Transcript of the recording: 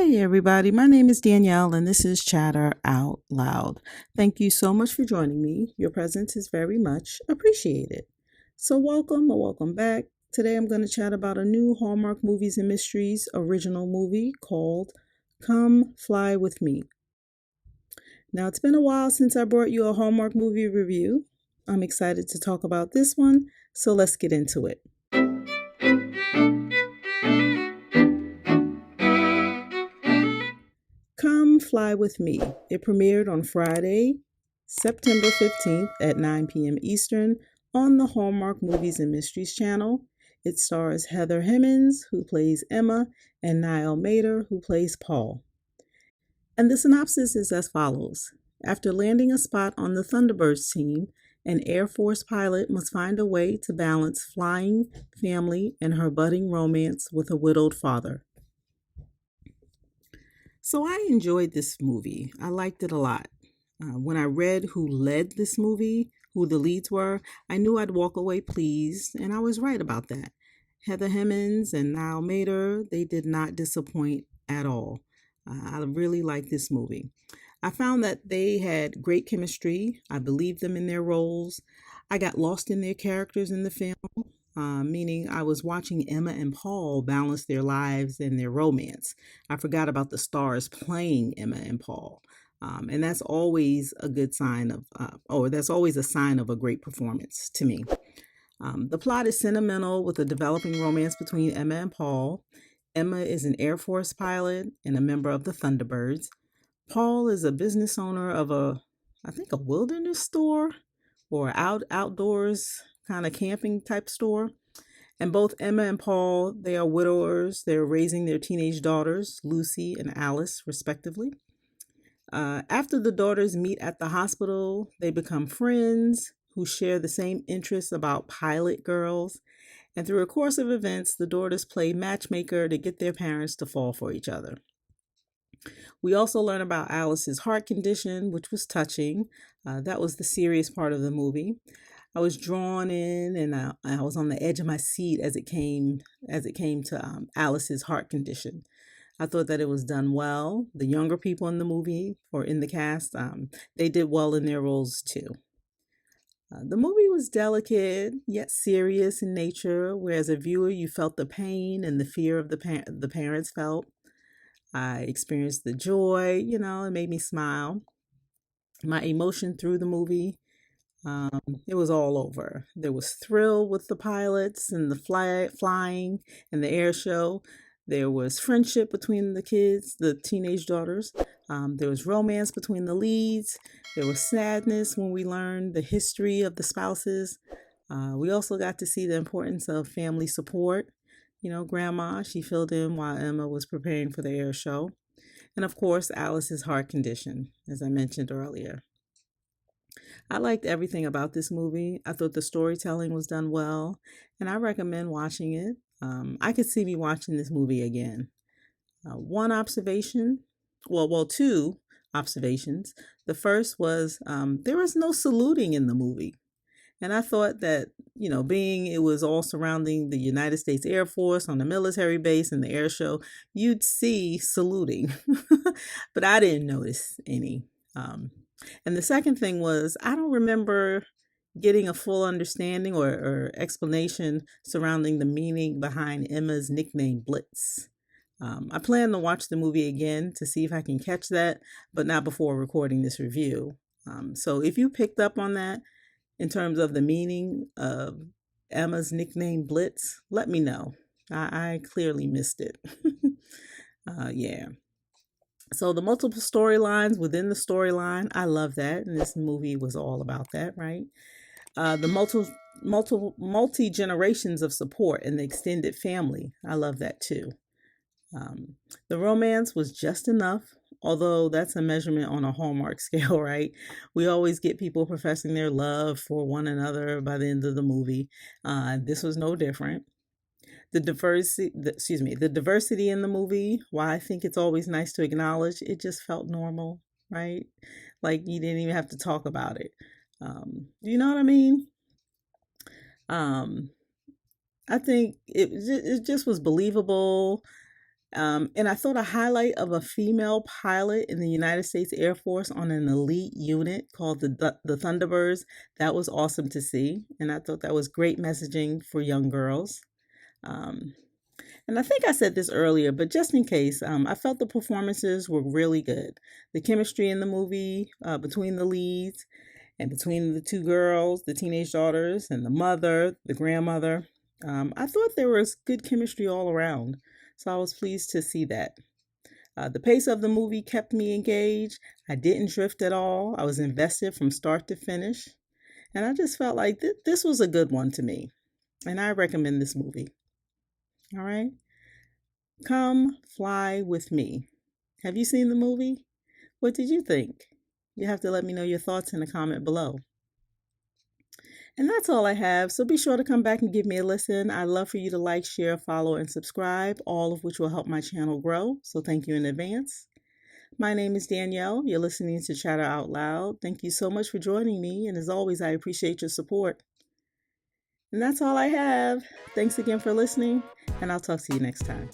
Hey everybody, my name is Danielle and this is Chatter Out Loud. Thank you so much for joining me. Your presence is very much appreciated. So welcome or welcome back. Today I'm going to chat about a new Hallmark Movies and Mysteries original movie called Come Fly With Me. Now it's been a while since I brought you a Hallmark movie review. I'm excited to talk about this one, so let's get into it. Come Fly With Me. It premiered on Friday, September 15th at 9 p.m. Eastern on the Hallmark Movies and Mysteries channel. It stars Heather Hemmens, who plays Emma, and Niall, who plays Paul. And the synopsis is as follows. After landing a spot on the Thunderbirds team, an Air Force pilot must find a way to balance flying, family, and her budding romance with a widowed father. So I enjoyed this movie. I liked it a lot. When I read who led this movie, who the leads were, I knew I'd walk away pleased, and I was right about that. Heather Hemmens and Niall, they did not disappoint at all. I really liked this movie. I found that they had great chemistry. I believed them in their roles. I got lost in their characters in the film, meaning I was watching Emma and Paul balance their lives and their romance. I forgot about the stars playing Emma and Paul. And that's always a good sign that's always a sign of a great performance to me. The plot is sentimental with a developing romance between Emma and Paul. Emma is an Air Force pilot and a member of the Thunderbirds. Paul is a business owner of I think a wilderness store or outdoors kind of camping type store. And both Emma and Paul, they are widowers. They're raising their teenage daughters, Lucy and Alice, respectively. After the daughters meet at the hospital, they become friends who share the same interests about pilot girls. And through a course of events, the daughters play matchmaker to get their parents to fall for each other. We also learn about Alice's heart condition, which was touching. That was the serious part of the movie. I was drawn in, and I was on the edge of my seat as it came to Alice's heart condition. I thought that it was done well. The younger people in the movie or in the cast, they did well in their roles too. The movie was delicate yet serious in nature, where as a viewer you felt the pain and the fear of the parents felt. I experienced the joy, it made me smile. My emotion through the movie, it was all over. There was thrill with the pilots and the flying and the air show. There was friendship between the kids, the teenage daughters. There was romance between the leads. There was sadness when we learned the history of the spouses. We also got to see the importance of family support. Grandma, she filled in while Emma was preparing for the air show. And of course, Alice's heart condition, as I mentioned earlier. I liked everything about this movie. I thought the storytelling was done well, and I recommend watching it. I could see me watching this movie again. One observation, two observations. The first was there was no saluting in the movie. And I thought that, being it was all surrounding the United States Air Force on a military base and the air show, you'd see saluting. But I didn't notice any. And the second thing was, I don't remember getting a full understanding or explanation surrounding the meaning behind Emma's nickname Blitz. I plan to watch the movie again to see if I can catch that, but not before recording this review. So if you picked up on that, in terms of the meaning of Emma's nickname Blitz, let me know. I clearly missed it. Yeah. So the multiple storylines within the storyline, I love that. And this movie was all about that, right? The multi generations of support and the extended family, I love that too. The romance was just enough, although that's a measurement on a Hallmark scale, right? We always get people professing their love for one another by the end of the movie. This was no different. The diversity in the movie, why I think it's always nice to acknowledge, it just felt normal, right? Like you didn't even have to talk about it. You know what I mean? I think it just was believable. And I thought a highlight of a female pilot in the United States Air Force on an elite unit called the Thunderbirds, that was awesome to see. And I thought that was great messaging for young girls. Um, and I think I said this earlier, but just in case, I felt the performances were really good. The chemistry in the movie between the leads and between the two girls, the teenage daughters, and the mother, the grandmother, I thought there was good chemistry all around. So I was pleased to see that. The pace of the movie kept me engaged. I didn't drift at all. I was invested from start to finish. And I just felt like this was a good one to me. And I recommend this movie. All right. Come Fly With Me. Have you seen the movie? What did you think? You have to let me know your thoughts in the comment below. And that's all I have, so be sure to come back and give me a listen. I'd love for you to like, share, follow, and subscribe, all of which will help my channel grow, so thank you in advance. My name is Danielle. You're listening to Chatter Out Loud. Thank you so much for joining me, and as always, I appreciate your support. And that's all I have. Thanks again for listening, and I'll talk to you next time.